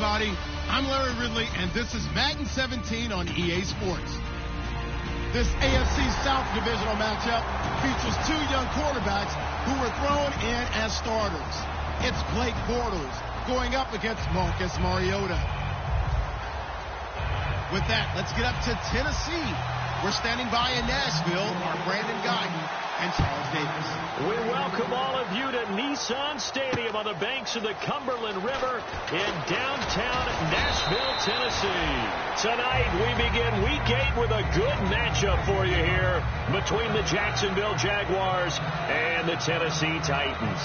everybody. I'm Larry Ridley, and this is Madden 17 on EA Sports. This AFC South divisional matchup features two young quarterbacks who were thrown in as starters. It's Blake Bortles going up against Marcus Mariota. With that, let's get up to Tennessee. We're standing by in Nashville, our Brandon Guyton and Charles Davis. We welcome all of you to Nissan Stadium on the banks of the Cumberland River in downtown Nashville, Tennessee. Tonight, we begin Week 8 with a good matchup for you here between the Jacksonville Jaguars and the Tennessee Titans.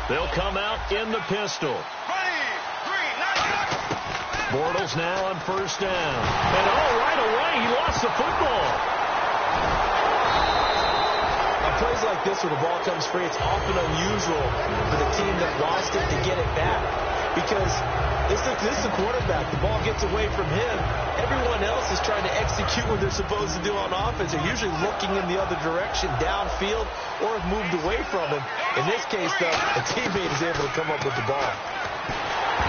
They'll come out in the pistol. Bortles now on first down. And right away, he lost the football. On plays like this where the ball comes free, it's often unusual for the team that lost it to get it back. Because this is the quarterback. The ball gets away from him. Everyone else is trying to execute what they're supposed to do on offense. They're usually looking in the other direction, downfield, or have moved away from him. In this case, though, a teammate is able to come up with the ball.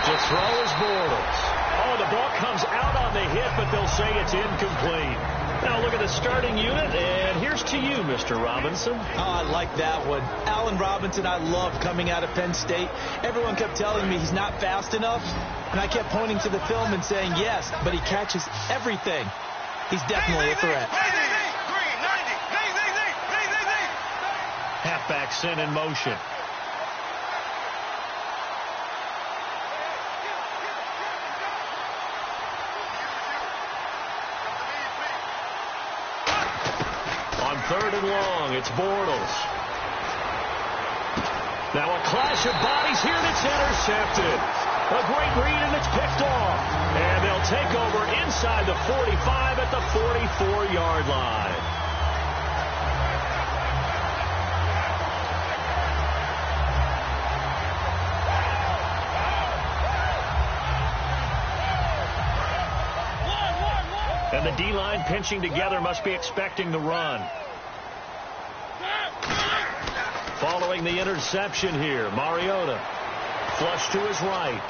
To throw is Bortles. Oh, the ball comes out on the hit, but they'll say it's incomplete. Now look at the starting unit, and here's to you, Mr. Robinson. Oh, I like that one. Allen Robinson, I love coming out of Penn State. Everyone kept telling me he's not fast enough, and I kept pointing to the film and saying yes, but he catches everything. He's definitely a threat. Halfback sent in motion. On third and long, it's Bortles. Now a clash of bodies here, and it's intercepted. A great read, and it's picked off. And they'll take over inside the 45 at the 44-yard line. And the D-line pinching together must be expecting the run. Following the interception here, Mariota. Flush to his right.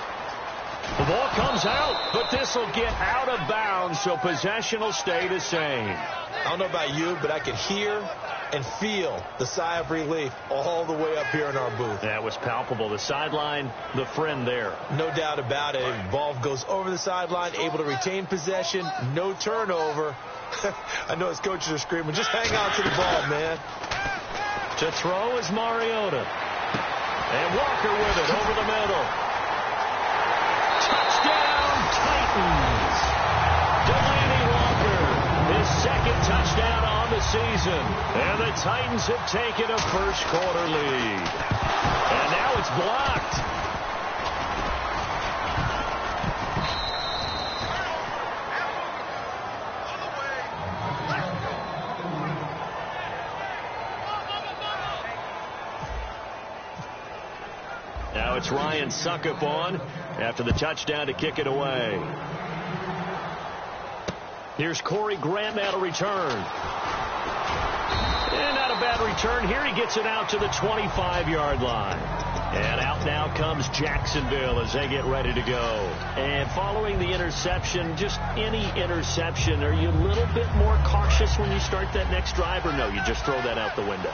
The ball comes out, but this will get out of bounds, so possession will stay the same. I don't know about you, but I could hear and feel the sigh of relief all the way up here in our booth. That was palpable. The sideline, the friend there. No doubt about it. Ball goes over the sideline, able to retain possession, no turnover. I know his coaches are screaming, just hang on to the ball, man. To throw is Mariota. And Walker with it over the middle. Touchdown, Titans. Delaney Walker, his second touchdown on the season. And the Titans have taken a first-quarter lead. And now it's blocked. Now it's Ryan Suckup on after the touchdown to kick it away. Here's Corey Grant now to return. And not a bad return here. He gets it out to the 25-yard line. And out now comes Jacksonville as they get ready to go. And following the interception, just any interception, are you a little bit more cautious when you start that next drive, or no, you just throw that out the window?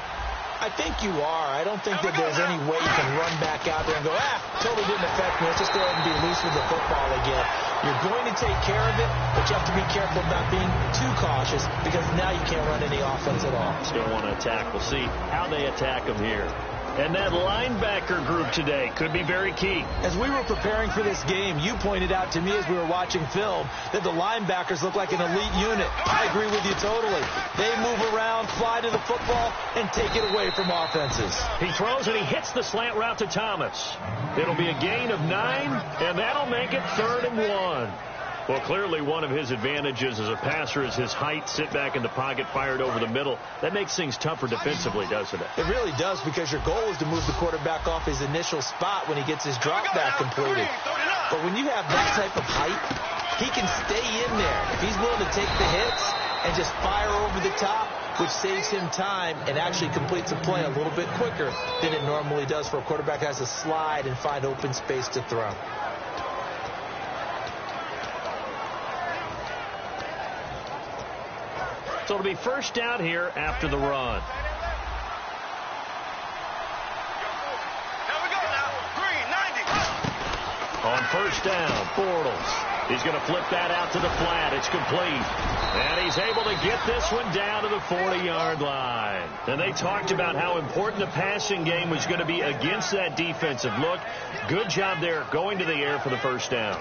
I think you are. I don't think that there's any way you can run back out there and go, totally didn't affect me. Let's just go ahead and be loose with the football again. You're going to take care of it, but you have to be careful about being too cautious because now you can't run any offense at all. Still want to attack. We'll see how they attack them here. And that linebacker group today could be very key. As we were preparing for this game, you pointed out to me as we were watching film that the linebackers look like an elite unit. I agree with you totally. They move around, fly to the football, and take it away from offenses. He throws and he hits the slant route to Thomas. It'll be a gain of 9, and that'll make it 3rd and 1. Well, clearly one of his advantages as a passer is his height, sit back in the pocket, fired over the middle. That makes things tougher defensively, doesn't it? It really does, because your goal is to move the quarterback off his initial spot when he gets his drop back completed. But when you have that type of height, he can stay in there. If he's willing to take the hits, and just fire over the top, which saves him time and actually completes a play a little bit quicker than it normally does for a quarterback that has to slide and find open space to throw. So it'll be first down here after the run. On first down, Bortles. He's going to flip that out to the flat. It's complete. And he's able to get this one down to the 40-yard line. And they talked about how important the passing game was going to be against that defensive look. Good job there going to the air for the first down.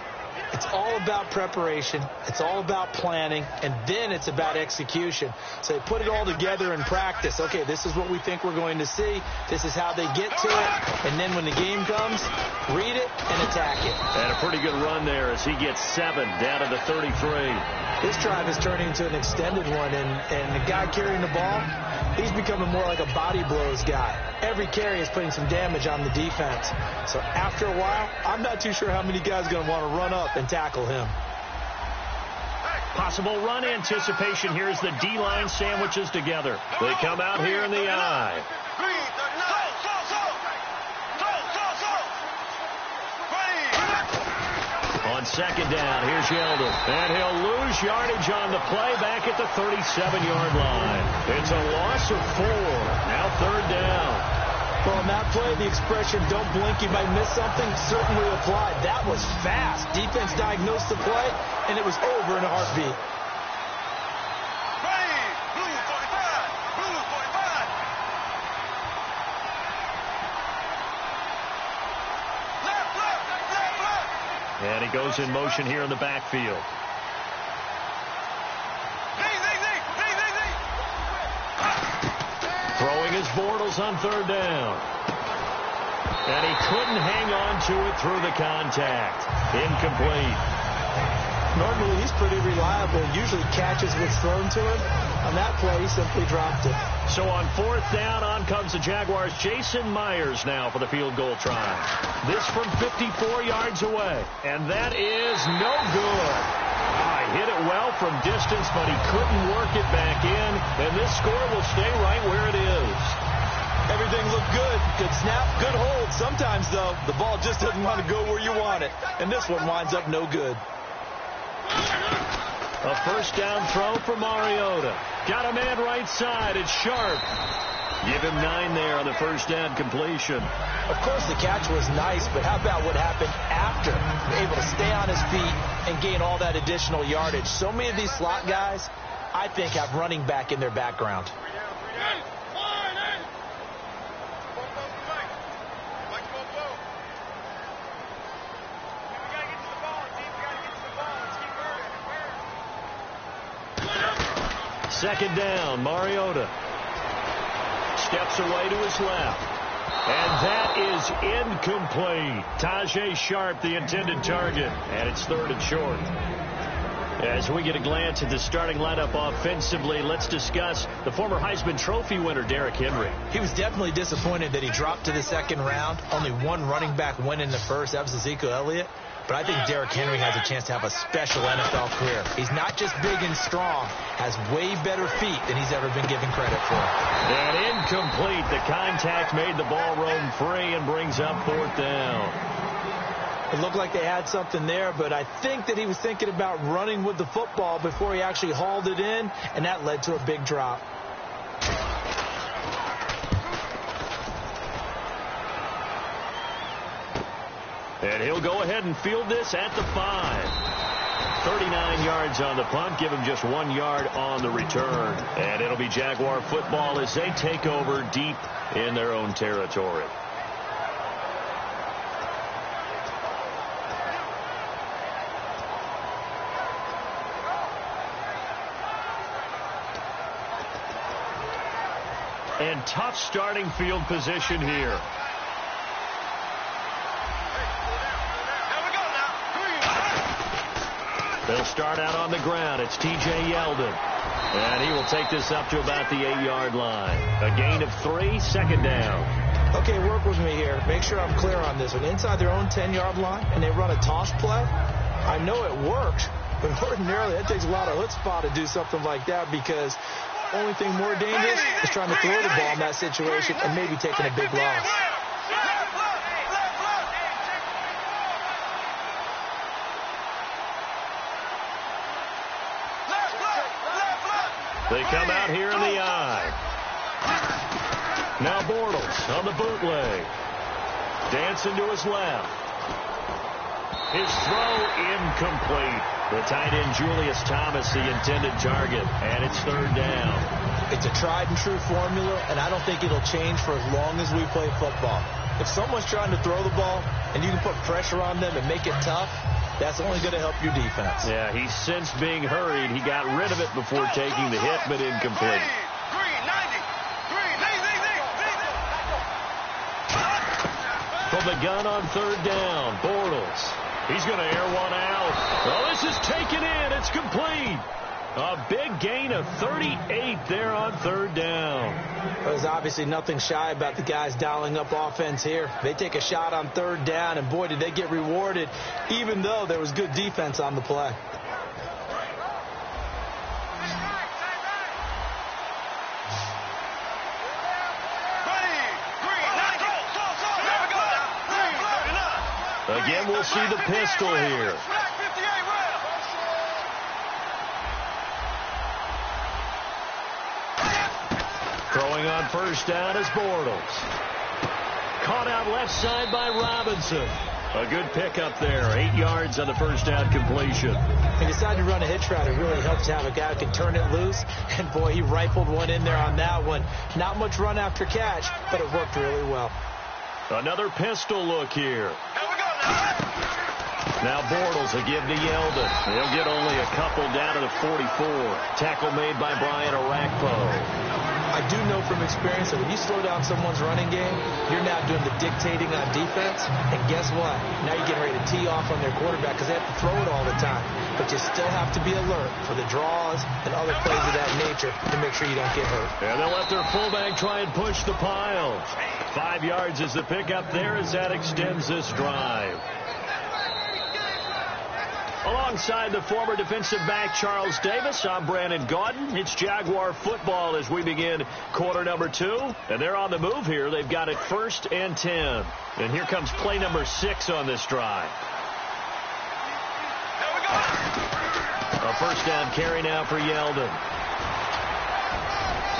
It's all about preparation. It's all about planning. And then it's about execution. So they put it all together in practice. Okay, this is what we think we're going to see. This is how they get to it. And then when the game comes, read it and attack it. And a pretty good run there as he gets 7 down to the 33. This drive is turning into an extended one. And the guy carrying the ball, he's becoming more like a body blows guy. Every carry is putting some damage on the defense. So after a while, I'm not too sure how many guys are going to want to run up and tackle him. Possible run anticipation here as the D-line sandwiches together. They come out here in the eye. On second down, here's Yeldon. And he'll lose yardage on the play back at the 37-yard line. It's a loss of 4. Now third down. Well, on that play, the expression, don't blink, you might miss something, certainly applied. That was fast. Defense diagnosed the play, and it was over in a heartbeat. And he goes in motion here in the backfield. Throwing his Bortles on third down. And he couldn't hang on to it through the contact. Incomplete. Normally, he's pretty reliable. Usually catches what's thrown to him. On that play, he simply dropped it. So on fourth down, on comes the Jaguars' Jason Myers now for the field goal try. This from 54 yards away. And that is no good. Hit it well from distance, but he couldn't work it back in. And this score will stay right where it is. Everything looked good. Good snap, good hold. Sometimes, though, the ball just doesn't want to go where you want it. And this one winds up no good. A first down throw for Mariota. Got a man right side. It's Sharp. Give him 9 there on the first down completion. Of course, the catch was nice, but how about what happened after? Able to stay on his feet and gain all that additional yardage. So many of these slot guys, I think, have running back in their background. Second down, Mariota steps away to his left. And that is incomplete. Tajay Sharp, the intended target. And it's third and short. As we get a glance at the starting lineup offensively, let's discuss the former Heisman Trophy winner, Derrick Henry. He was definitely disappointed that he dropped to the second round. Only one running back went in the first. That was Ezekiel Elliott. But I think Derrick Henry has a chance to have a special NFL career. He's not just big and strong, has way better feet than he's ever been given credit for. And incomplete. The contact made the ball roam free and brings up fourth down. It looked like they had something there, but I think that he was thinking about running with the football before he actually hauled it in, and that led to a big drop. And he'll go ahead and field this at the 5. 39 yards on the punt. Give him just 1 yard on the return. And it'll be Jaguar football as they take over deep in their own territory. And tough starting field position here. They'll start out on the ground. It's T.J. Yeldon. And he will take this up to about the 8-yard line. A gain of 3, second down. Okay, work with me here. Make sure I'm clear on this one. Inside their own 10-yard line, and they run a toss play. I know it works, But ordinarily, that takes a lot of chutzpah to do something like that, because the only thing more dangerous is trying to throw the ball in that situation and maybe taking a big loss. They come out here in the eye. Now Bortles on the bootleg. Dancing to his left. His throw incomplete. The tight end Julius Thomas, the intended target, and it's third down. It's a tried and true formula, and I don't think it'll change for as long as we play football. If someone's trying to throw the ball and you can put pressure on them and make it tough, that's only going to help your defense. Yeah, he's since being hurried. He got rid of it before taking the hit, but incomplete. From the gun on third down, Bortles. He's going to air one out. Oh, this is taken in. It's complete. A big gain of 38 there on third down. There's obviously nothing shy about the guys dialing up offense here. They take a shot on third down, and boy, did they get rewarded, even though there was good defense on the play. Again, we'll see the pistol here. Throwing on first down is Bortles. Caught out left side by Robinson. A good pickup there. 8 yards on the first down completion. He decided to run a hitch route. It really helps to have a guy who can turn it loose. And, boy, he rifled one in there on that one. Not much run after catch, but it worked really well. Another pistol look here. Now Bortles will give to Yeldon. He'll get only a couple down to the 44. Tackle made by Brian Orakpo. I do know from experience that when you slow down someone's running game, you're now doing the dictating on defense. And guess what? Now you're getting ready to tee off on their quarterback because they have to throw it all the time. But you still have to be alert for the draws and other plays of that nature to make sure you don't get hurt. And they'll let their fullback try and push the pile. 5 yards is the pickup there as that extends this drive. Alongside the former defensive back Charles Davis, I'm Brandon Gaudin. It's Jaguar football as we begin quarter number 2. And they're on the move here. They've got it 1st and 10. And here comes play number 6 on this drive. A first down carry now for Yeldon.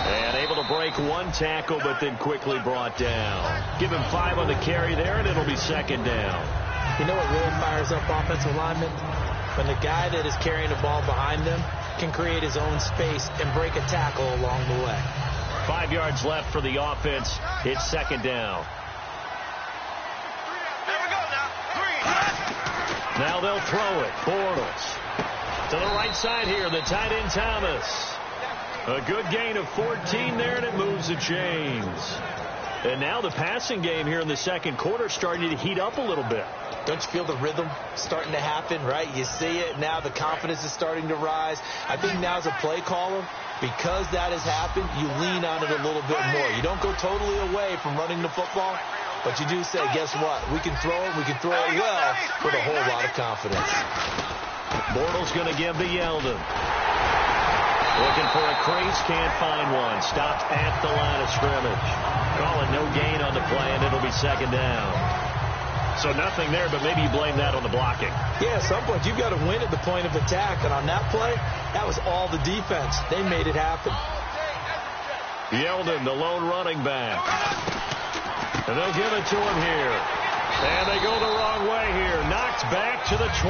And able to break one tackle, but then quickly brought down. Give him 5 on the carry there, and it'll be second down. You know what really fires up offensive linemen? When the guy that is carrying the ball behind them can create his own space and break a tackle along the way. 5 yards left for the offense. It's second down. Now they'll throw it. Bortles. To the right side here, the tight end Thomas. A good gain of 14 there, and it moves the chains. And now the passing game here in the second quarter starting to heat up a little bit. Don't you feel the rhythm starting to happen, right? You see it now. The confidence is starting to rise. I think now as a play caller, because that has happened, you lean on it a little bit more. You don't go totally away from running the football, but you do say, guess what? We can throw it. We can throw it well with a whole lot of confidence. Bortles going to give to Yeldon. Looking for a crease, can't find one. Stopped at the line of scrimmage. Calling no gain on the play, and it'll be second down. So nothing there, but maybe you blame that on the blocking. Yeah, at some point you've got to win at the point of attack, and on that play, that was all the defense. They made it happen. Yeldon, the lone running back. And they'll give it to him here. And they go the wrong way here. Knocked back to the 20.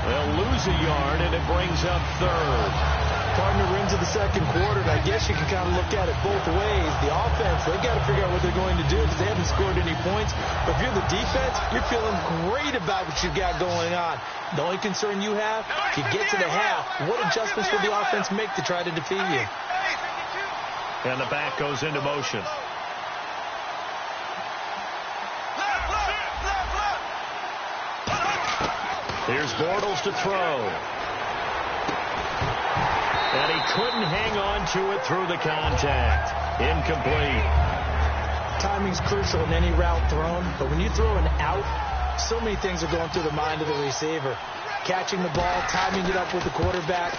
They'll lose a yard, and it brings up third. Partner, we're into the second quarter, and I guess you can kind of look at it both ways. The offense, they've got to figure out what they're going to do because they haven't scored any points. But if you're the defense, you're feeling great about what you've got going on. The only concern you have, if you get to the half, what adjustments will the offense make to try to defeat you? And the back goes into motion. Here's Bortles to throw. And he couldn't hang on to it through the contact. Incomplete. Timing's crucial in any route thrown, but when you throw an out, so many things are going through the mind of the receiver. catching the ball, timing it up with the quarterback.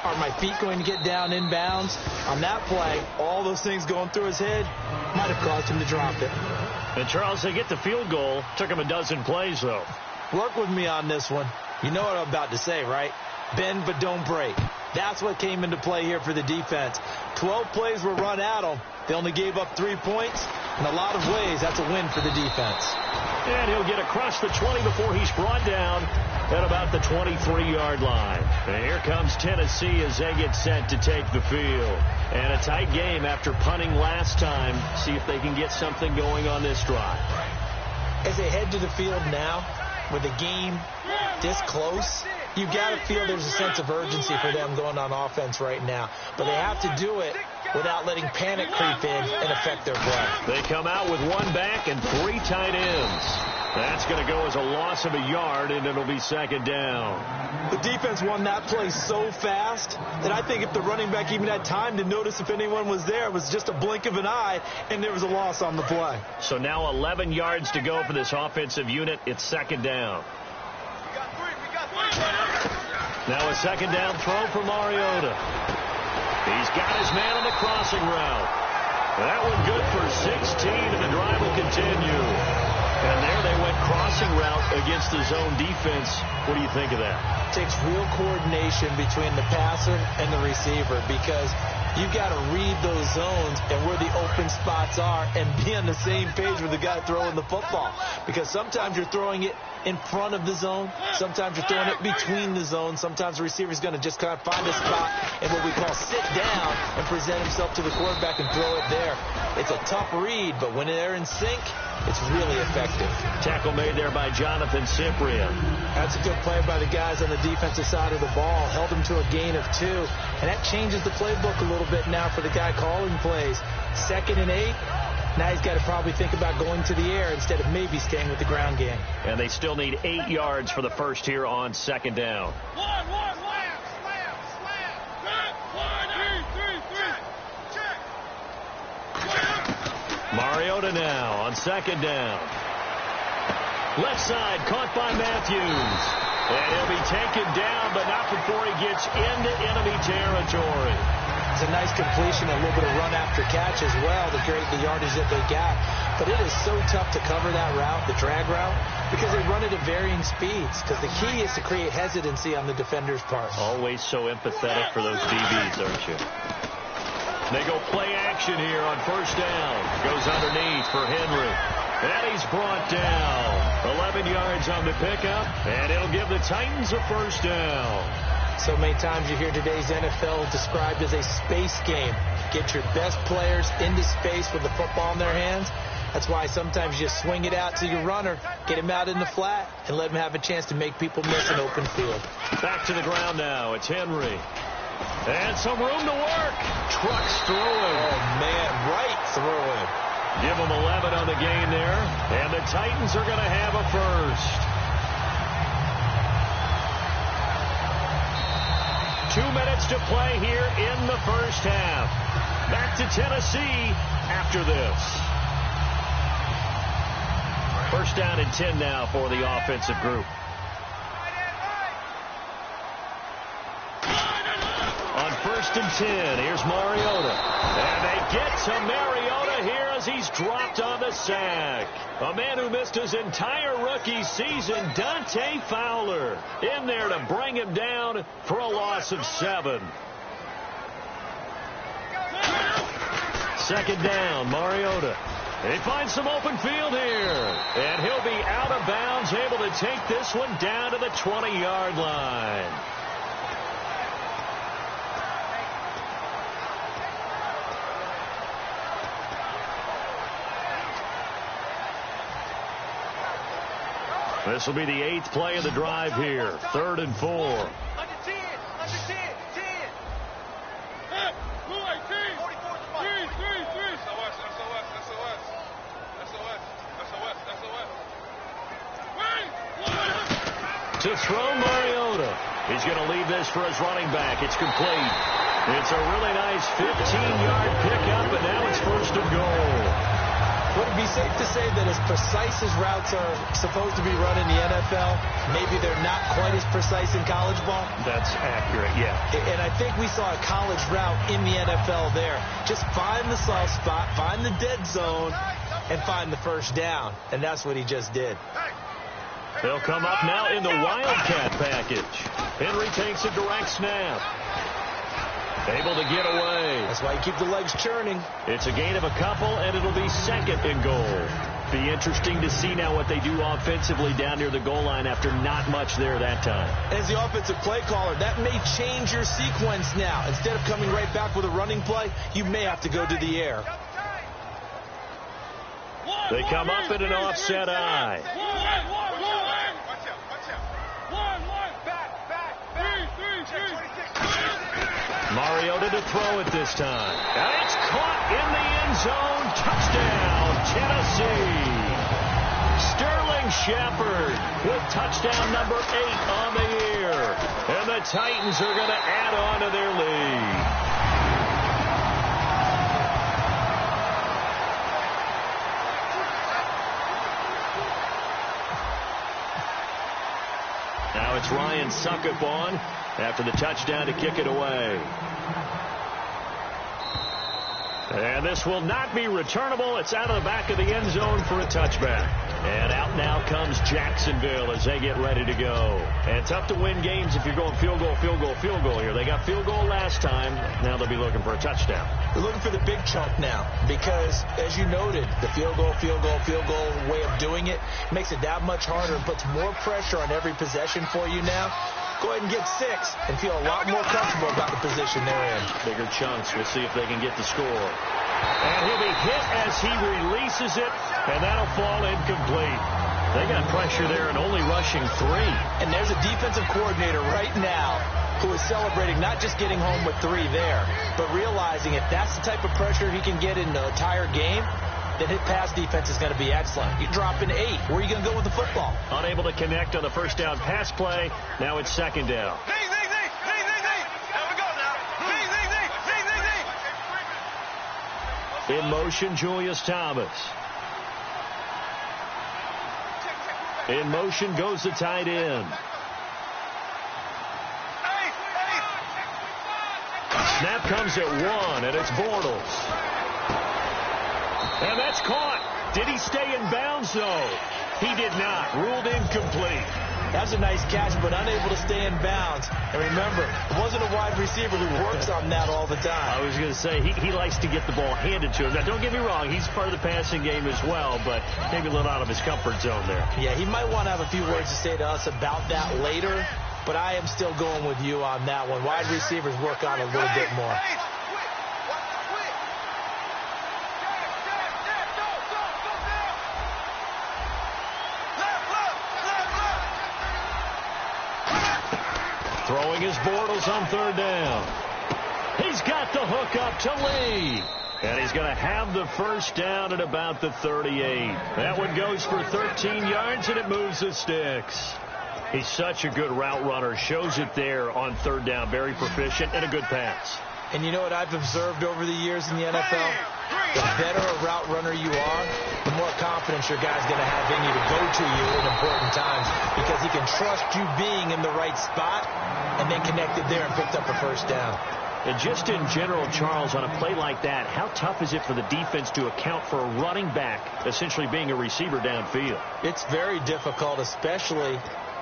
Are my feet going to get down inbounds? On that play, all those things going through his head might have caused him to drop it. And, Charles, they get the field goal. Took him a dozen plays, though. Work with me on this one. You know what I'm about to say, right? Bend but don't break. That's what came into play here for the defense. 12 plays were run at them. They only gave up 3 points. In a lot of ways, that's a win for the defense. And he'll get across the 20 before he's brought down at about the 23-yard line. And here comes Tennessee as they get set to take the field. And a tight game after punting last time. See if they can get something going on this drive. As they head to the field now, with the game this close, you got to feel there's a sense of urgency for them going on offense right now. But they have to do it without letting panic creep in and affect their play. They come out with 1 back and 3 tight ends. That's going to go as a loss of a yard, and it'll be second down. The defense won that play so fast that I think if the running back even had time to notice if anyone was there, it was just a blink of an eye, and there was a loss on the play. So now 11 yards to go for this offensive unit. It's second down. Now a second down throw for Mariota. He's got his man on the crossing route. That one good for 16, and the drive will continue. And there they went crossing route against the zone defense. What do you think of that? It takes real coordination between the passer and the receiver because you got to read those zones and where the open spots are and be on the same page with the guy throwing the football. Because sometimes you're throwing it in front of the zone. Sometimes you're throwing it between the zones. Sometimes the receiver's going to just kind of find a spot and what we call sit down and present himself to the quarterback and throw it there. It's a tough read, but when they're in sync, it's really effective. Tackle made there by Jonathan Cyprien. That's a good play by the guys on the defensive side of the ball. Held him to a gain of 2. And that changes the playbook a little bit now for the guy calling plays. 2nd and 8. Now he's got to probably think about going to the air instead of maybe staying with the ground game. And they still need 8 yards for the first here on second down. Mariota now on second down. Left side caught by Matthews. And he'll be taken down, but not before he gets into enemy territory. It's a nice completion, a little bit of run after catch as well to create the yardage that they got. But it is so tough to cover that route, the drag route, because they run it at varying speeds. Because the key is to create hesitancy on the defender's part. Always so empathetic for those DBs, aren't you? They go play action here on first down. Goes underneath for Henry. And he's brought down. 11 yards on the pickup. And it'll give the Titans a first down. So many times you hear today's NFL described as a space game. Get your best players into space with the football in their hands. That's why sometimes you swing it out to your runner, get him out in the flat, and let him have a chance to make people miss an open field. Back to the ground now. It's Henry. And some room to work. Trucks through him. Oh, man, right through him. Give them 11 on the gain there. And the Titans are going to have a first. 2 minutes to play here in the first half. Back to Tennessee after this. First down and 10 now for the offensive group. On first and 10, here's Mariota. And they get to Mariota here as he's dropped on the sack. A man who missed his entire rookie season, Dante Fowler, in there to bring him down for a loss of 7. Second down, Mariota. He finds some open field here. And he'll be out of bounds, able to take this one down to the 20-yard line. This will be the 8th play of the drive here. 3rd and 4. Under 10. Under 10. 10. Blue 18. 3. To throw Mariota. He's going to leave this for his running back. It's complete. It's a really nice 15-yard pickup, and now it's first and goal. Wouldn't be safe to say that as precise as routes are supposed to be run in the NFL, maybe they're not quite as precise in college ball? That's accurate, yeah. And I think we saw a college route in the NFL there. Just find the soft spot, find the dead zone, and find the first down. And that's what he just did. They'll come up now in the Wildcat package. Henry takes a direct snap. Able to get away. That's why you keep the legs churning. It's a gain of a couple, and it'll be second and goal. Be interesting to see now what they do offensively down near the goal line after not much there that time. As the offensive play caller, that may change your sequence now. Instead of coming right back with a running play, you may have to go to the air. They come up in an offset eye. Mariota to throw it this time. And it's caught in the end zone. Touchdown, Tennessee. Sterling Shepard with touchdown number 8 on the year. And the Titans are going to add on to their lead. Now it's Ryan Suckup on after the touchdown to kick it away. And this will not be returnable. It's out of the back of the end zone for a touchback. And out now comes Jacksonville as they get ready to go. And tough to win games if you're going field goal, field goal, field goal here. They got field goal last time. Now they'll be looking for a touchdown. They're looking for the big chunk now because, as you noted, the field goal way of doing it makes it that much harder and puts more pressure on every possession for you now. Go ahead and get 6 and feel a lot more comfortable about the position they're in. Bigger chunks. We'll see if they can get the score. And he'll be hit as he releases it, and that'll fall incomplete. They got pressure there and only rushing 3. And there's a defensive coordinator right now who is celebrating not just getting home with 3 there, but realizing if that's the type of pressure he can get in the entire game, then his pass defense is going to be excellent. You drop in 8. Where are you going to go with the football? Unable to connect on the first down pass play. Now it's second down. In motion, Julius Thomas. In motion goes the tight end. Snap comes at 1, and it's Bortles. And that's caught. Did he stay in bounds, though? He did not. Ruled incomplete. That's a nice catch, but unable to stay in bounds. And remember, it wasn't a wide receiver who works on that all the time. I was going to say, he likes to get the ball handed to him. Now, don't get me wrong. He's part of the passing game as well, but maybe a little out of his comfort zone there. Yeah, he might want to have a few words to say to us about that later, but I am still going with you on that one. Wide receivers work on it a little bit more. Throwing his Bortles on third down. He's got the hook up to Lee. And he's going to have the first down at about the 38. That one goes for 13 yards, and it moves the sticks. He's such a good route runner. Shows it there on third down. Very proficient and a good pass. And you know what I've observed over the years in the NFL? The better a route runner you are, the more confidence your guy's going to have in you to go to you in important times because he can trust you being in the right spot and then connected there and picked up a first down. And just in general, Charles, on a play like that, how tough is it for the defense to account for a running back essentially being a receiver downfield? It's very difficult, especially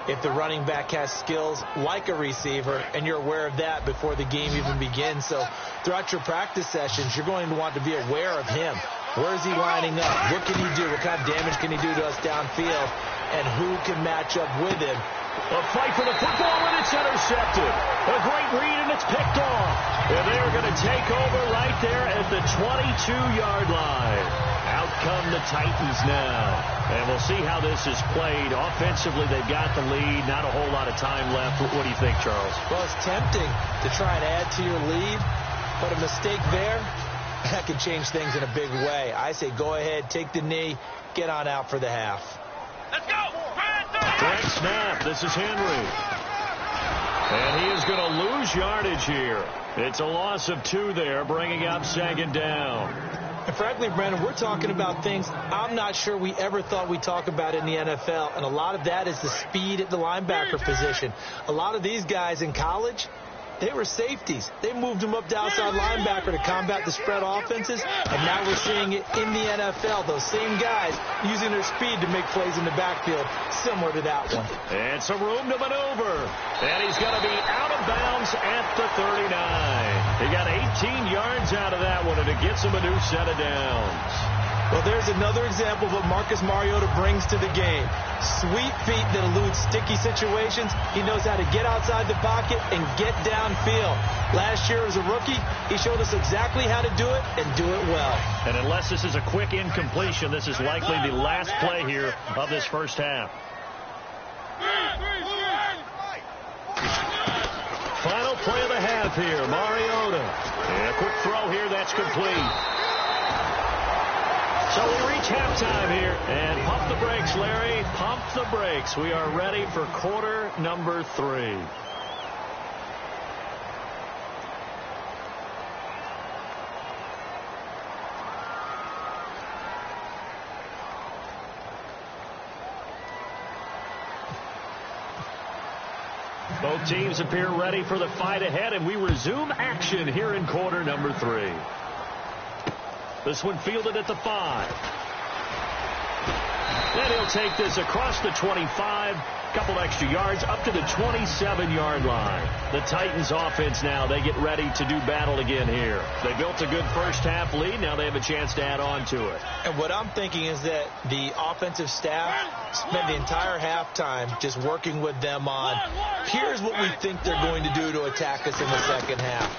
if the running back has skills like a receiver, and you're aware of that before the game even begins. So throughout your practice sessions, you're going to want to be aware of him. Where is he lining up? What can he do? What kind of damage can he do to us downfield? And who can match up with him? A fight for the football, and it's intercepted. A great read, and it's picked off. And they're going to take over right there at the 22-yard line. Out come the Titans now. And we'll see how this is played. Offensively, they've got the lead. Not a whole lot of time left. What do you think, Charles? Well, it's tempting to try and add to your lead, but a mistake there, that could change things in a big way. I say go ahead, take the knee, get on out for the half. Let's go! Direct snap. This is Henry. And he is going to lose yardage here. It's a loss of 2 there, bringing up second down. And frankly, Brandon, we're talking about things I'm not sure we ever thought we'd talk about in the NFL. And a lot of that is the speed at the linebacker position. A lot of these guys in college, they were safeties. They moved them up to outside linebacker to combat the spread offenses, and now we're seeing it in the NFL. Those same guys using their speed to make plays in the backfield, similar to that one. And some room to maneuver. And he's going to be out of bounds at the 39. He got 18 yards out of that one, and it gets him a new set of downs. Well, there's another example of what Marcus Mariota brings to the game. Sweet feet that elude sticky situations. He knows how to get outside the pocket and get downfield. Last year as a rookie, he showed us exactly how to do it and do it well. And unless this is a quick incompletion, this is likely the last play here of this first half. Final play of the half here, Mariota. And a quick throw here, that's complete. So we reach halftime here, and pump the brakes, Larry. Pump the brakes. We are ready for quarter number 3. Both teams appear ready for the fight ahead, and we resume action here in quarter number 3. This one fielded at the 5. Then he'll take this across the 25. Couple extra yards up to the 27-yard line. The Titans offense now, they get ready to do battle again here. They built a good first half lead. Now they have a chance to add on to it. And what I'm thinking is that the offensive staff spent the entire halftime just working with them on, here's what we think they're going to do to attack us in the second half.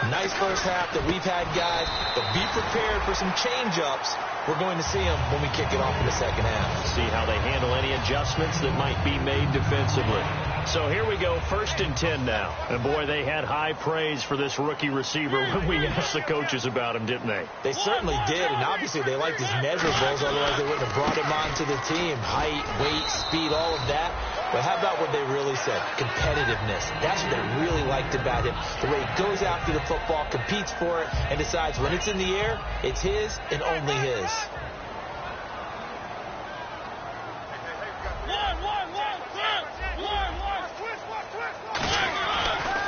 Nice first half that we've had, guys, but be prepared for some change-ups. We're going to see them when we kick it off in the second half. See how they handle any adjustments that might be made defensively. So here we go, 1st and 10 now. And boy, they had high praise for this rookie receiver when we asked the coaches about him, didn't they? They certainly did, and obviously they liked his measurables, otherwise they wouldn't have brought him onto the team. Height, weight, speed, all of that. But how about what they really said? Competitiveness. That's what they really liked about him. The way he goes after the football, competes for it, and decides when it's in the air, it's his and only his.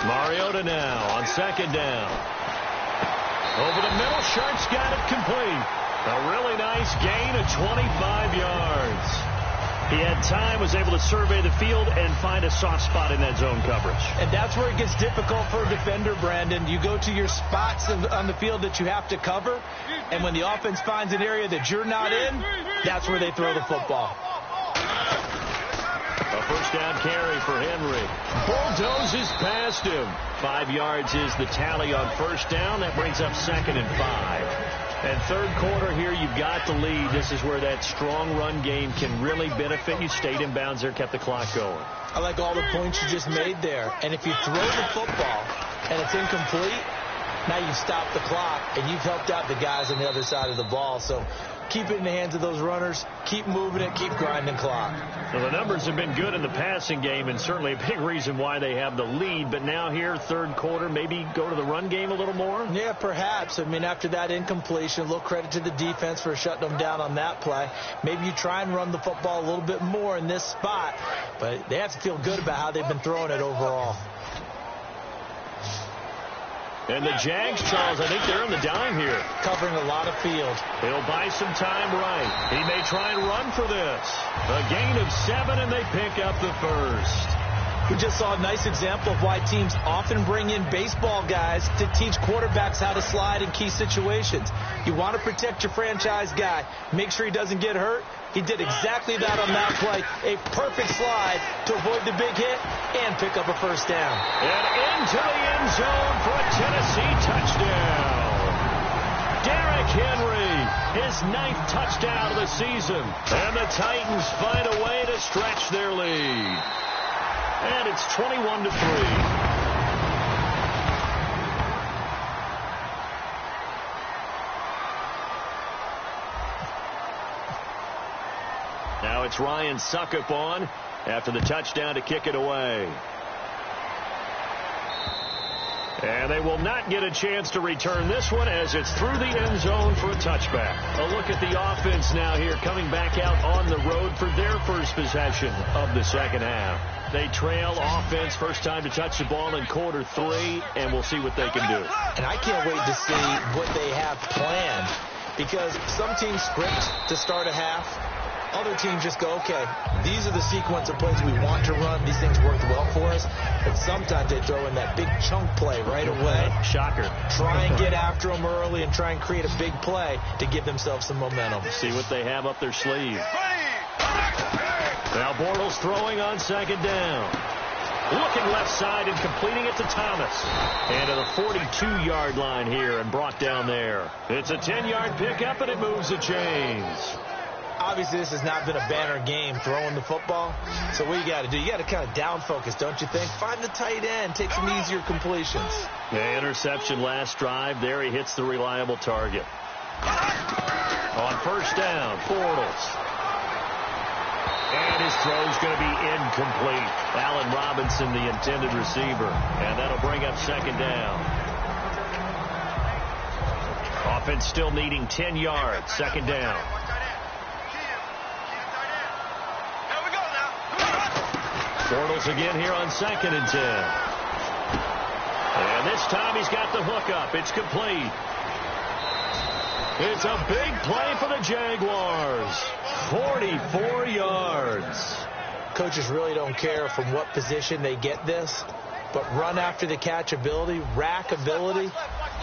Mariota now on 2nd down. Over the middle, Sharp's got it complete. A really nice gain of 25 yards. He had time, was able to survey the field and find a soft spot in that zone coverage. And that's where it gets difficult for a defender, Brandon. You go to your spots on the field that you have to cover, and when the offense finds an area that you're not in, that's where they throw the football. A first down carry for Henry. Bulldozes past him. 5 yards is the tally on first down. That brings up 2nd and 5. And third quarter here, you've got the lead. This is where that strong run game can really benefit you. Stayed in bounds there, kept the clock going. I like all the points you just made there. And if you throw the football and it's incomplete, now you've stopped the clock and you've helped out the guys on the other side of the ball. So keep it in the hands of those runners. Keep moving it. Keep grinding clock. Well, the numbers have been good in the passing game and certainly a big reason why they have the lead. But now here, third quarter, maybe go to the run game a little more? Yeah, perhaps. I mean, after that incompletion, a little credit to the defense for shutting them down on that play. Maybe you try and run the football a little bit more in this spot. But they have to feel good about how they've been throwing it overall. And the Jags, Charles, I think they're on the dime here. Covering a lot of field. He'll buy some time right. He may try and run for this. A gain of 7, and they pick up the first. We just saw a nice example of why teams often bring in baseball guys to teach quarterbacks how to slide in key situations. You want to protect your franchise guy. Make sure he doesn't get hurt. He did exactly that on that play. A perfect slide to avoid the big hit and pick up a first down. And into the end zone for a Tennessee touchdown. Derrick Henry, his 9th touchdown of the season. And the Titans find a way to stretch their lead. And it's 21-3. Now it's Ryan Suckup on after the touchdown to kick it away. And they will not get a chance to return this one as it's through the end zone for a touchback. A look at the offense now here coming back out on the road for their first possession of the second half. They trail offense first time to touch the ball in quarter 3, and we'll see what they can do. And I can't wait to see what they have planned, because some teams script to start a half. Other teams just go, okay, these are the sequence of plays we want to run. These things work well for us. But sometimes they throw in that big chunk play right away. Shocker. Try and get after them early and try and create a big play to give themselves some momentum. See what they have up their sleeve. Now Bortles throwing on second down. Looking left side and completing it to Thomas. And to the 42-yard line here and brought down there. It's a 10-yard pickup, and it moves the chains. Obviously, this has not been a banner game throwing the football. So what you got to do, you got to kind of down focus, don't you think? Find the tight end, take some easier completions. The interception last drive. There he hits the reliable target. On first down, Bortles. And his throw's going to be incomplete. Allen Robinson, the intended receiver. And that'll bring up second down. Offense still needing 10 yards. Second down. Bortles again here on second and 10. And this time he's got the hook up. It's complete. It's a big play for the Jaguars. 44 yards. Coaches really don't care from what position they get this, but run after the catch ability, rack ability,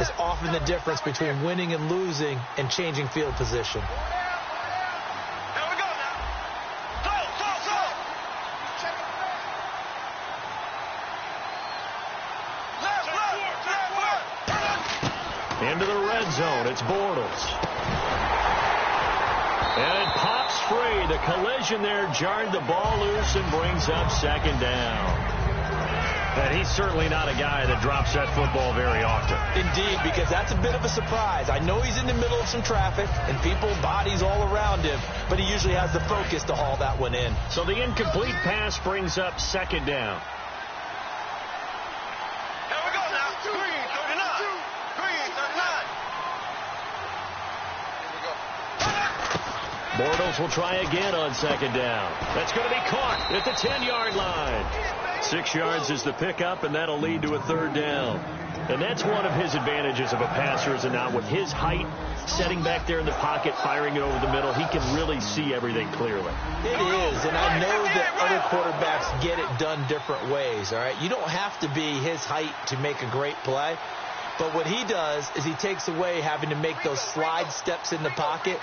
is often the difference between winning and losing and changing field position. Into the red zone, it's Bortles. And it pops free. The collision there jarred the ball loose and brings up second down. And he's certainly not a guy that drops that football very often. Indeed, because that's a bit of a surprise. I know he's in the middle of some traffic and people, bodies all around him, but he usually has the focus to haul that one in. So the incomplete pass brings up second down. Bortles will try again on second down. That's going to be caught at the 10-yard line. 6 yards is the pickup, and that'll lead to a third down. And that's one of his advantages of a passer, is not with his height, setting back there in the pocket, firing it over the middle. He can really see everything clearly. It is, and I know that other quarterbacks get it done different ways, all right? You don't have to be his height to make a great play. But what he does is he takes away having to make those slide steps in the pocket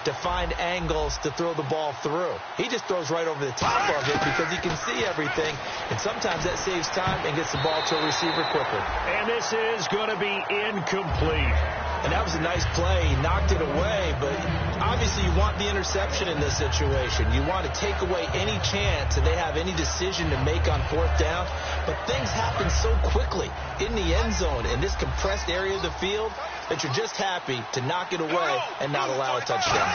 to find angles to throw the ball through. He just throws right over the top of it because he can see everything, and sometimes that saves time and gets the ball to a receiver quicker. And this is going to be incomplete. And that was a nice play. He knocked it away, but obviously you want the interception in this situation. You want to take away any chance that they have any decision to make on fourth down, but things happen so quickly in the end zone in this compressed area of the field that you're just happy to knock it away and not allow a touchdown.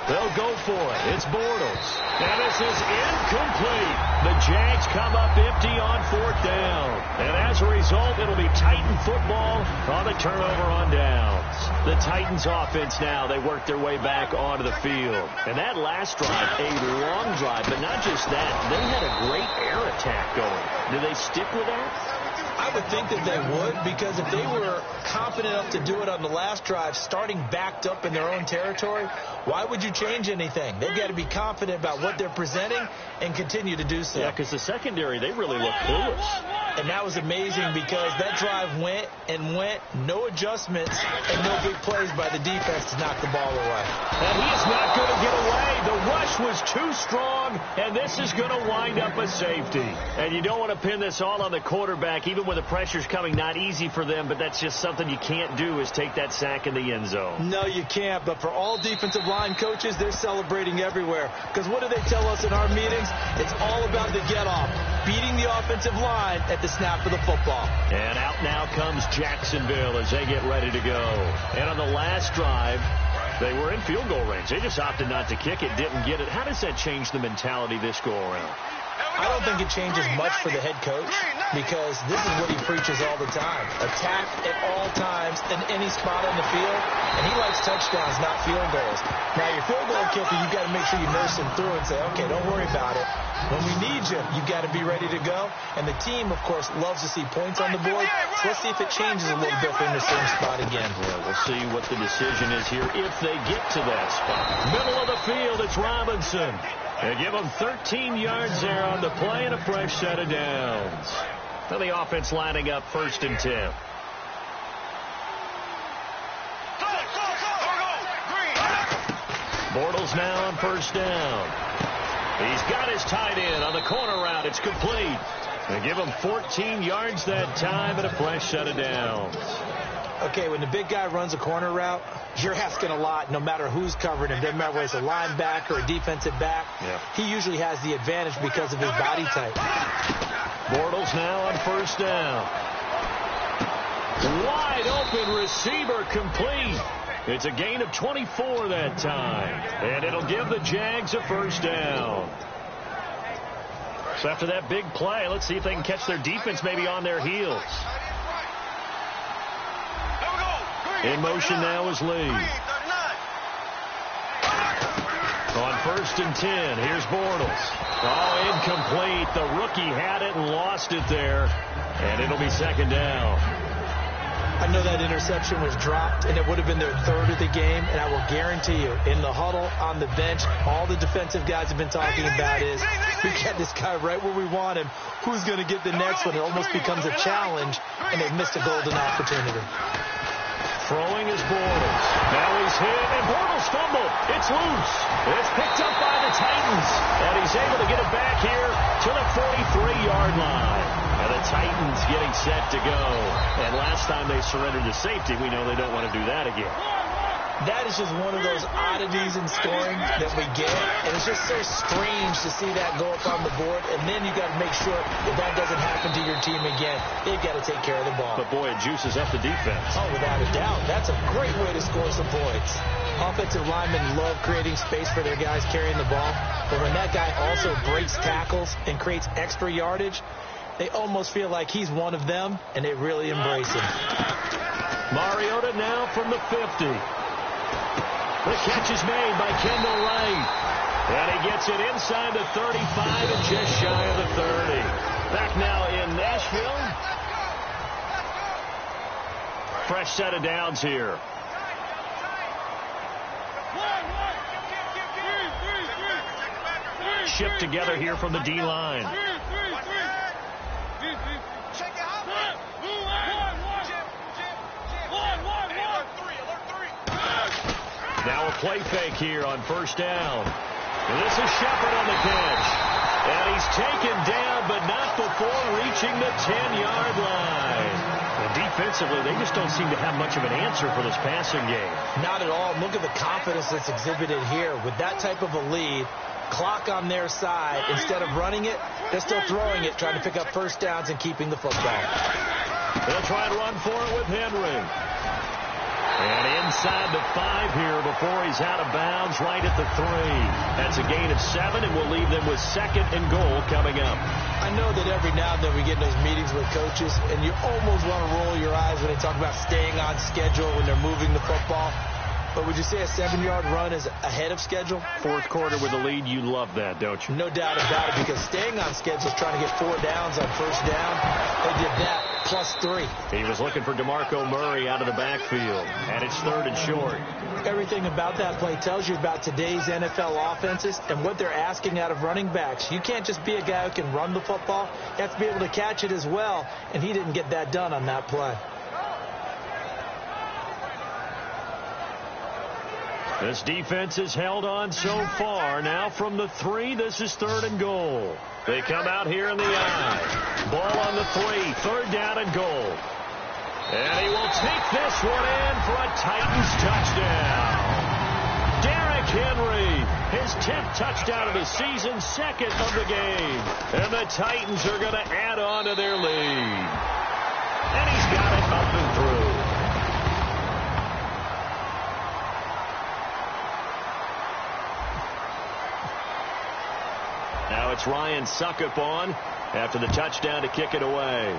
They'll go for it. It's Bortles. And this is incomplete. The Jags come up empty on fourth down. And as a result, it'll be Titan football on the turnover on downs. The Titans offense now, they work their way back onto the field. And that last drive, a long drive, but not just that. They had a great air attack going. Do they stick with that? I would think that they would, because if they were confident enough to do it on the last drive, starting backed up in their own territory, why would you change anything? They've got to be confident about what they're presenting and continue to do so. Yeah, because the secondary, they really look clueless. And that was amazing because that drive went and went, no adjustments, and no big plays by the defense to knock the ball away. And he's not going to get away. The rush was too strong, and this is going to wind up a safety. And you don't want to pin this all on the quarterback, even when the pressure's coming. Not easy for them, but that's just something you can't do, is take that sack in the end zone. No, you can't. But for all defensive line coaches, they're celebrating everywhere. Because what do they tell us in our meetings? It's all about the get-off, beating the offensive line at the snap of the football. And out now comes Jacksonville as they get ready to go. And on the last drive, they were in field goal range. They just opted not to kick it, didn't get it. How does that change the mentality this go-around? I don't think it changes much for the head coach because this is what he preaches all the time. Attack at all times in any spot on the field, and he likes touchdowns, not field goals. Now, your field goal kicker, you've got to make sure you nurse him through and say, okay, don't worry about it. When we need you, you've got to be ready to go. And the team, of course, loves to see points on the board. So let's see if it changes a little bit from the same spot again. Yeah, we'll see what the decision is here if they get to that spot. Middle of the field, it's Robinson. They give him 13 yards there on the play and a fresh set of downs. So the offense lining up 1st and 10. Bortles now on 1st down. He's got his tight end on the corner route. It's complete. They give him 14 yards that time and a fresh set of downs. Okay, when the big guy runs a corner route, you're asking a lot no matter who's covering him. Doesn't matter whether it's a linebacker or a defensive back. Yeah. He usually has the advantage because of his body type. Bortles now on 1st down. Wide open receiver complete. It's a gain of 24 that time. And it'll give the Jags a 1st down. So after that big play, let's see if they can catch their defense maybe on their heels. In motion now is Lee. On 1st and 10, here's Bortles. Oh, incomplete. The rookie had it and lost it there. And it'll be 2nd down. I know that interception was dropped, and it would have been their 3rd of the game, and I will guarantee you, in the huddle, on the bench, all the defensive guys have been talking about is, we get this guy right where we want him. Who's going to get the next one? It almost becomes a challenge, and they've missed a golden opportunity. Throwing is Bortles. Now he's hit, and Bortles fumbled. It's loose. It's picked up by the Titans, and he's able to get it back here to the 43-yard line. And the Titans getting set to go. And last time they surrendered to safety, we know they don't want to do that again. That is just one of those oddities in scoring that we get. And it's just so strange to see that go up on the board. And then you got to make sure that that doesn't happen to your team again. They've got to take care of the ball. But, boy, it juices up the defense. Oh, without a doubt. That's a great way to score some points. Offensive linemen love creating space for their guys carrying the ball. But when that guy also breaks tackles and creates extra yardage, they almost feel like he's one of them, and they really embrace him. Mariota now from the 50. The catch is made by Kendall Wright. And he gets it inside the 35 and just shy of the 30. Back now in Nashville. Fresh set of downs here. Shipped together here from the D-line. Now a play fake here on 1st down. And this is Shepard on the catch. And he's taken down, but not before reaching the 10-yard line. And defensively, they just don't seem to have much of an answer for this passing game. Not at all. Look at the confidence that's exhibited here. With that type of a lead, clock on their side, instead of running it, they're still throwing it, trying to pick up 1st downs and keeping the football. They'll try and run for it with Henry. And inside the 5 here before he's out of bounds right at the 3. That's a gain of 7, and we'll leave them with 2nd and goal coming up. I know that every now and then we get in those meetings with coaches, and you almost want to roll your eyes when they talk about staying on schedule when they're moving the football. But would you say a 7-yard run is ahead of schedule? 4th quarter with a lead, you love that, don't you? No doubt about it, because staying on schedule is trying to get 4 downs on 1st down. They did that plus 3. He was looking for DeMarco Murray out of the backfield, and it's 3rd and short. Everything about that play tells you about today's NFL offenses and what they're asking out of running backs. You can't just be a guy who can run the football. You have to be able to catch it as well, and he didn't get that done on that play. This defense has held on so far. Now from the 3, this is 3rd and goal. They come out here in the I. Ball on the 3, 3rd down and goal. And he will take this one in for a Titans touchdown. Derrick Henry, his 10th touchdown of the season, 2nd of the game. And the Titans are going to add on to their lead. And he's got it up and through. Now it's Ryan Suckup on after the touchdown to kick it away.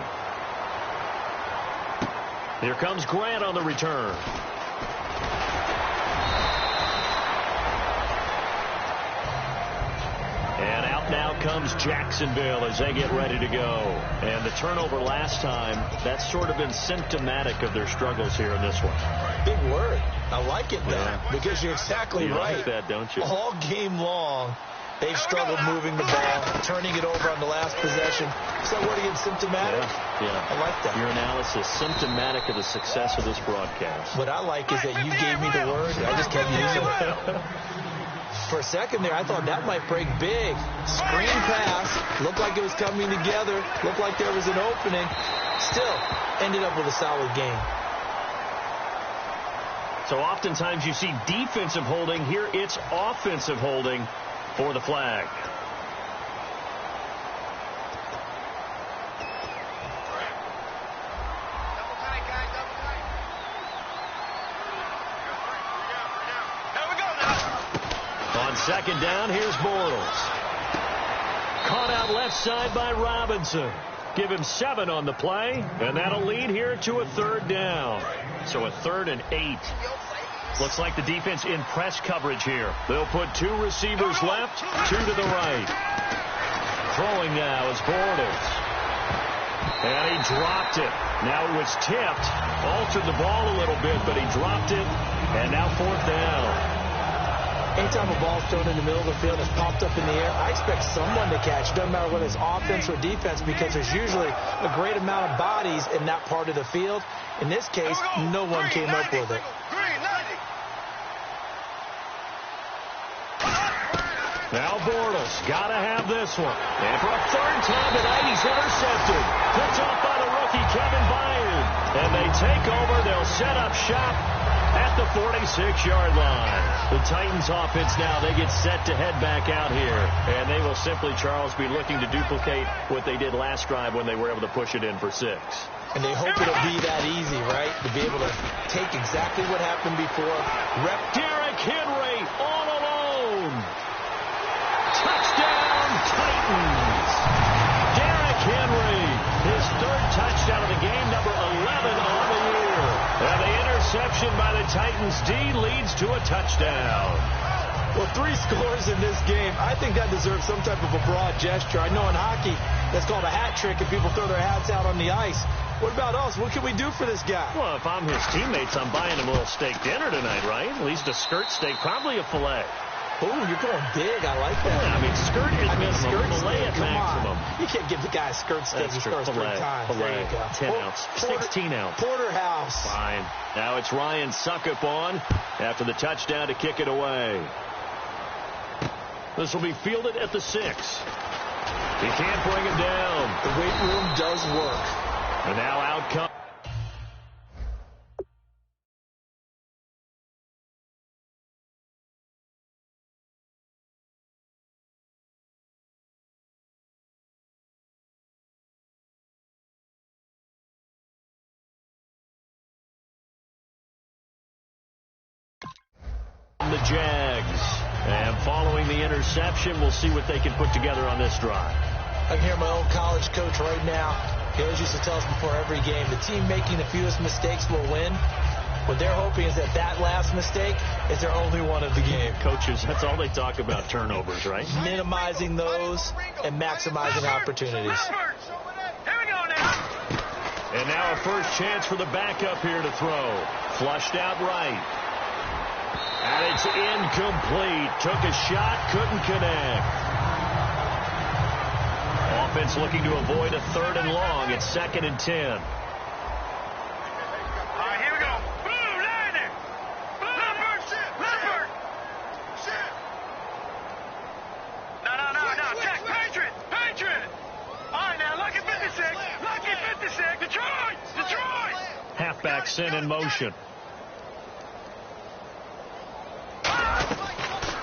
Here comes Grant on the return. And out now comes Jacksonville as they get ready to go. And the turnover last time, that's sort of been symptomatic of their struggles here in this one. Big word. I like it, though, because you're exactly right. You like that, don't you? All game long, they've struggled moving the ball, turning it over on the last possession. Is that word again, symptomatic? Yeah. I like that. Your analysis, symptomatic of the success of this broadcast. What I like is that you gave me the word, and I just kept using it. For a second there, I thought that might break big. Screen pass, looked like it was coming together, looked like there was an opening. Still, ended up with a solid game. So oftentimes you see defensive holding. Here it's offensive holding for the flag. On second down, here's Bortles. Caught out left side by Robinson. Give him 7 on the play, and that'll lead here to a third down. So a 3rd and 8. Looks like the defense in press coverage here. They'll put 2 receivers left, 2 to the right. Throwing now is Bortles. And he dropped it. Now it was tipped. Altered the ball a little bit, but he dropped it. And now 4th down. Anytime a ball's thrown in the middle of the field and it's popped up in the air, I expect someone to catch. It doesn't matter whether it's offense or defense, because there's usually a great amount of bodies in that part of the field. In this case, no one came up with it. Now Bortles, got to have this one. And for a 3rd time tonight, he's intercepted. Picked off by the rookie, Kevin Byard. And they take over. They'll set up shop at the 46-yard line. The Titans offense now, they get set to head back out here. And they will simply, Charles, be looking to duplicate what they did last drive when they were able to push it in for 6. And they hope it'll be that easy, right? To be able to take exactly what happened before. Derrick Henry all alone. Touchdown, Titans. Derrick Henry, his 3rd touchdown of the game, number 11 on the year. And the interception by the Titans D leads to a touchdown. Well, 3 scores in this game. I think that deserves some type of a broad gesture. I know in hockey, that's called a hat trick, and people throw their hats out on the ice. What about us? What can we do for this guy? Well, if I'm his teammates, I'm buying him a little steak dinner tonight, right? At least a skirt steak, probably a filet. Oh, you're going big. I like that. Yeah, I mean, skirt is minimum, filet at maximum. You can't give the guy a skirt steak. He scores 3 times. Filet, 10 ounce, 16 ounce. Porterhouse. Fine. Now it's Ryan Suckup on after the touchdown to kick it away. This will be fielded at the 6. He can't bring him down. The weight room does work. And now out comes the Jags. And following the interception, we'll see what they can put together on this drive. I can hear my old college coach right now. He always used to tell us before every game, the team making the fewest mistakes will win. What they're hoping is that last mistake is their only one of the game. Coaches, that's all they talk about, turnovers, right? Minimizing those and maximizing opportunities. Here we go now. And now a first chance for the backup here to throw. Flushed out right. And it's incomplete. Took a shot, couldn't connect. Offense looking to avoid a 3rd and long. It's 2nd and 10. All right, here we go. Boom, line there. Leopard. No. Check. Patriot. All right, now, lucky 56. Detroit. Halfback sent in motion.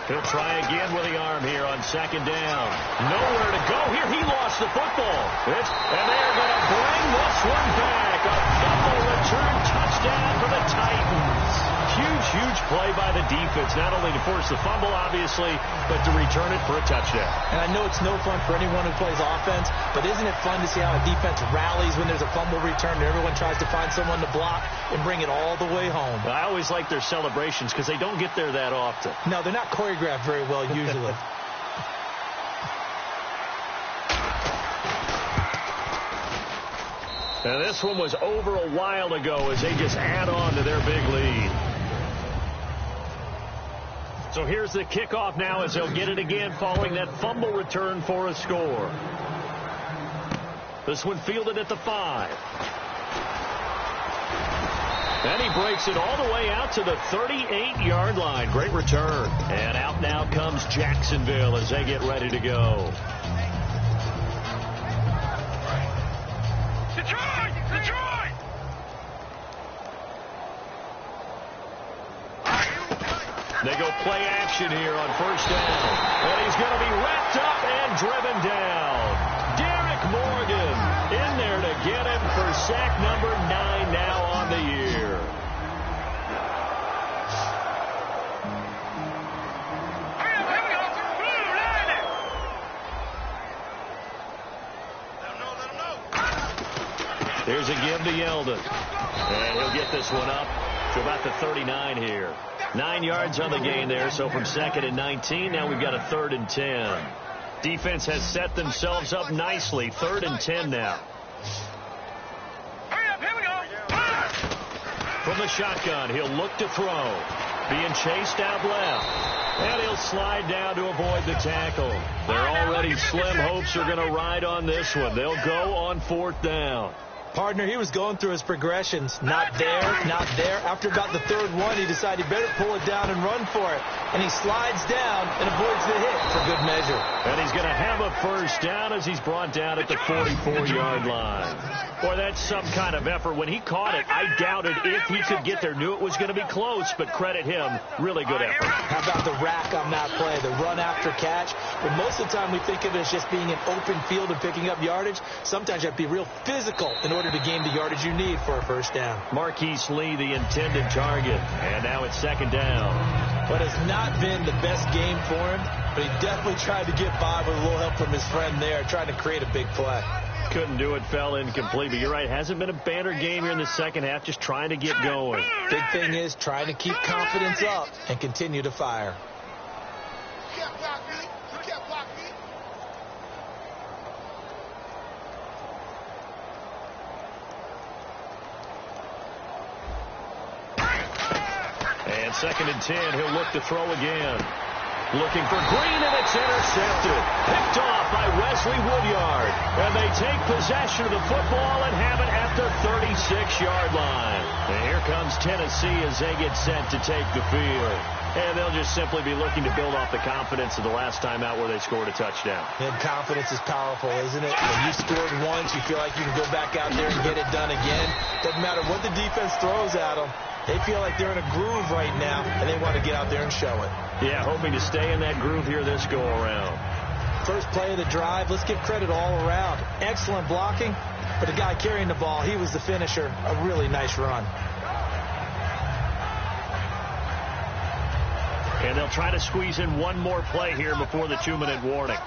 He'll try again with the arm here on 2nd down. Nowhere to go here. He lost the football. And they're going to bring this one back. A fumble return touchdown for the Titans. Huge huge play by the defense, not only to force the fumble, obviously, but to return it for a touchdown. And I know it's no fun for anyone who plays offense, but isn't it fun to see how a defense rallies when there's a fumble return and everyone tries to find someone to block and bring it all the way home? I always like their celebrations because they don't get there that often. No, they're not choreographed very well usually. And this one was over a while ago as they just add on to their big lead. So here's the kickoff now as they'll get it again following that fumble return for a score. This one fielded at the 5. And he breaks it all the way out to the 38-yard line. Great return. And out now comes Jacksonville as they get ready to go. Detroit! Detroit! They go play action here on first down. And he's going to be wrapped up and driven down. Derek Morgan in there to get him for sack number 9 now on the year. Here's a give to Yeldon. And he'll get this one up to about the 39 here. 9 yards on the gain there, so from 2nd and 19, now we've got a 3rd and 10. Defense has set themselves up nicely. 3rd and 10 now. Hurry up, here we go. From the shotgun, he'll look to throw. Being chased out left. And he'll slide down to avoid the tackle. Their already slim hopes are going to ride on this one. They'll go on 4th down. Partner, he was going through his progressions. Not there, not there. After about the 3rd one, he decided he better pull it down and run for it. And he slides down and avoids the hit for good measure. And he's going to have a first down as he's brought down at the 44-yard line. Boy, that's some kind of effort. When he caught it, I doubted if he could get there. Knew it was going to be close, but credit him. Really good effort. How about the rack on that play, the run after catch? But most of the time we think of it as just being an open field and picking up yardage. Sometimes you have to be real physical in order to gain the yardage you need for a first down. Marquise Lee, the intended target. And now it's 2nd down. But it's not been the best game for him, but he definitely tried to get by with a little help from his friend there, trying to create a big play. Couldn't do it, fell incomplete. But you're right, hasn't been a banner game here in the second half, just trying to get going. Big thing is trying to keep confidence up and continue to fire. You can't block me. You can't block me. And 2nd and 10, he'll look to throw again. Looking for Green, and it's intercepted. Picked off by Wesley Woodyard. And they take possession of the football and have it at the 36-yard line. And here comes Tennessee as they get set to take the field. And they'll just simply be looking to build off the confidence of the last time out where they scored a touchdown. And confidence is powerful, isn't it? When you scored once, you feel like you can go back out there and get it done again. Doesn't matter what the defense throws at them. They feel like they're in a groove right now, and they want to get out there and show it. Yeah, hoping to stay in that groove here this go-around. First play of the drive, let's give credit all around. Excellent blocking, but the guy carrying the ball, he was the finisher. A really nice run. And they'll try to squeeze in one more play here before the 2-minute warning.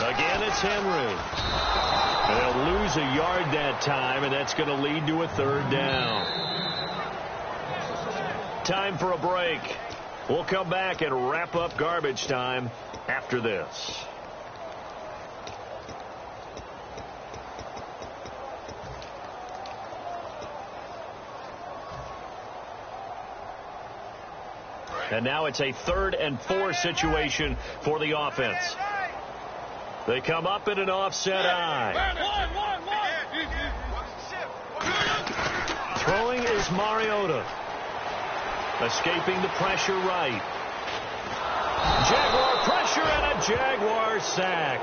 Again, it's Henry. They'll lose a yard that time, and that's going to lead to a 3rd down. Time for a break. We'll come back and wrap up garbage time after this. And now it's a 3rd and 4 situation for the offense. They come up in an offset eye. Throwing is Mariota. Escaping the pressure right. Jaguar pressure and a Jaguar sack.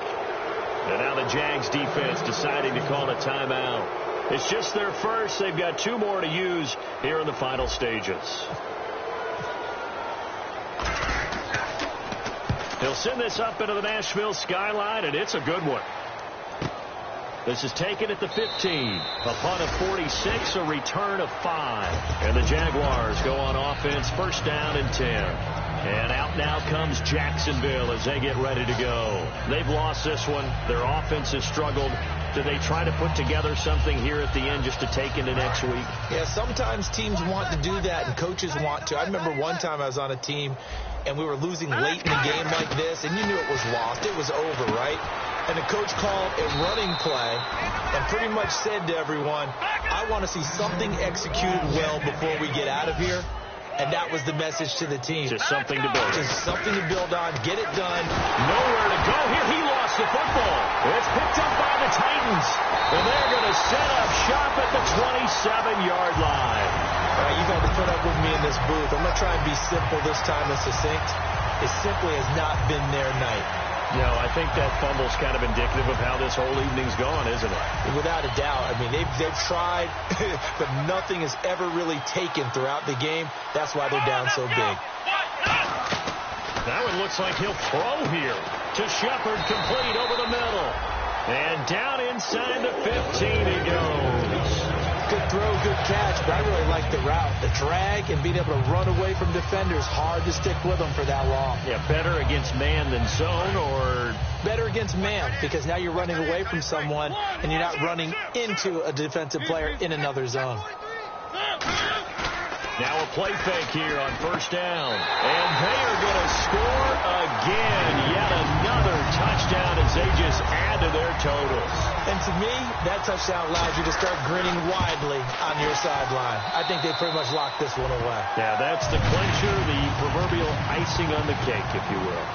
And now the Jags defense deciding to call a timeout. It's just their first. They've got 2 more to use here in the final stages. He'll send this up into the Nashville skyline, and it's a good one. This is taken at the 15. A punt of 46, a return of 5. And the Jaguars go on offense, first down and 10. And out now comes Jacksonville as they get ready to go. They've lost this one. Their offense has struggled. Do they try to put together something here at the end just to take into next week? Yeah, sometimes teams want to do that and coaches want to. I remember one time I was on a team and we were losing late in the game like this, and you knew it was lost. It was over, right? And the coach called a running play and pretty much said to everyone, I want to see something executed well before we get out of here. And that was the message to the team. Just something to build. Just something to build on. Get it done. Nowhere to go here. He lost the football. It's picked up by the Titans. And they're going to set up shop at the 27-yard line. All right, you've had to put up with me in this booth. I'm going to try and be simple this time and succinct. It simply has not been their night. No, I think that fumble's kind of indicative of how this whole evening's gone, isn't it? Without a doubt. I mean, they've tried, but nothing has ever really taken throughout the game. That's why they're down so big. Now it looks like he'll throw here to Shepard, complete over the middle. And down inside the 15 he goes. Good throw, good catch, but I really like the route. The drag and being able to run away from defenders, hard to stick with them for that long. Yeah, better against man than zone, or better against man, because now you're running away from someone and you're not running into a defensive player in another zone. Now a play fake here on first down. And they are going to score again. Yet another touchdown as they just add to their totals. And to me, that touchdown allows you to start grinning widely on your sideline. I think they pretty much locked this one away. Yeah, that's the clincher, the proverbial icing on the cake, if you will.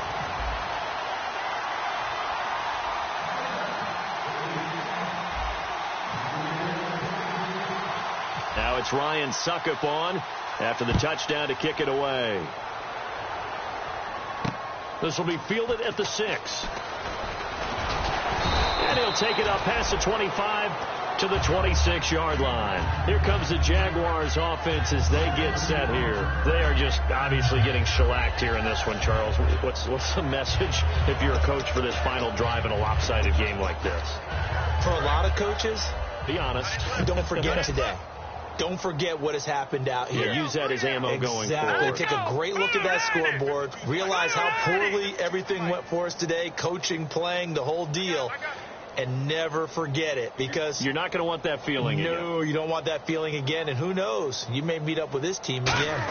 Now it's Ryan Suckup on after the touchdown to kick it away. This will be fielded at the 6. And he'll take it up past the 25 to the 26-yard line. Here comes the Jaguars offense as they get set here. They are just obviously getting shellacked here in this one, Charles. What's the message if you're a coach for this final drive in a lopsided game like this? For a lot of coaches, be honest. Don't forget today. Don't forget what has happened out here. Yeah, use that as ammo going forward. Take a great look at that scoreboard. Realize how poorly everything went for us today. Coaching, playing, the whole deal. And never forget it, because you're not going to want that feeling again. No, you don't want that feeling again. And who knows? You may meet up with this team again.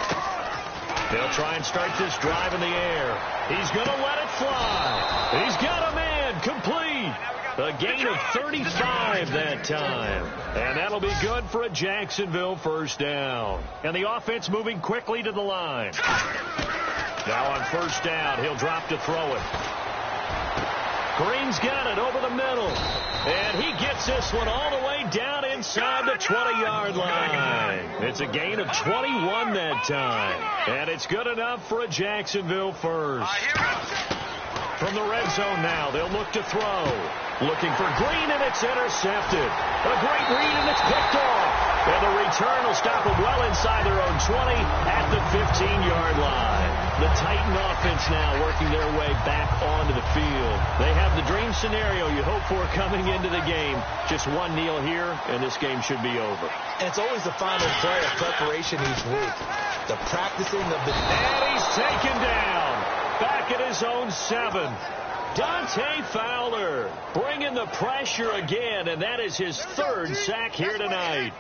They'll try and start this drive in the air. He's going to let it fly. He's got a man complete. A gain of 35 that time. And that'll be good for a Jacksonville first down. And the offense moving quickly to the line. Now on first down, he'll drop to throw it. Green's got it over the middle. And he gets this one all the way down inside the 20-yard line. It's a gain of 21 that time. And it's good enough for a Jacksonville first. From the red zone now, they'll look to throw. Looking for Green, and it's intercepted. A great read, and it's picked off. And the return will stop them well inside their own 20 at the 15-yard line. The Titan offense now working their way back onto the field. They have the dream scenario you hope for coming into the game. Just one kneel here, and this game should be over. And it's always the final play of preparation each week. The practicing of the... And he's taken down. Back at his own 7. Dante Fowler bringing the pressure again, and that is his 3rd sack here tonight.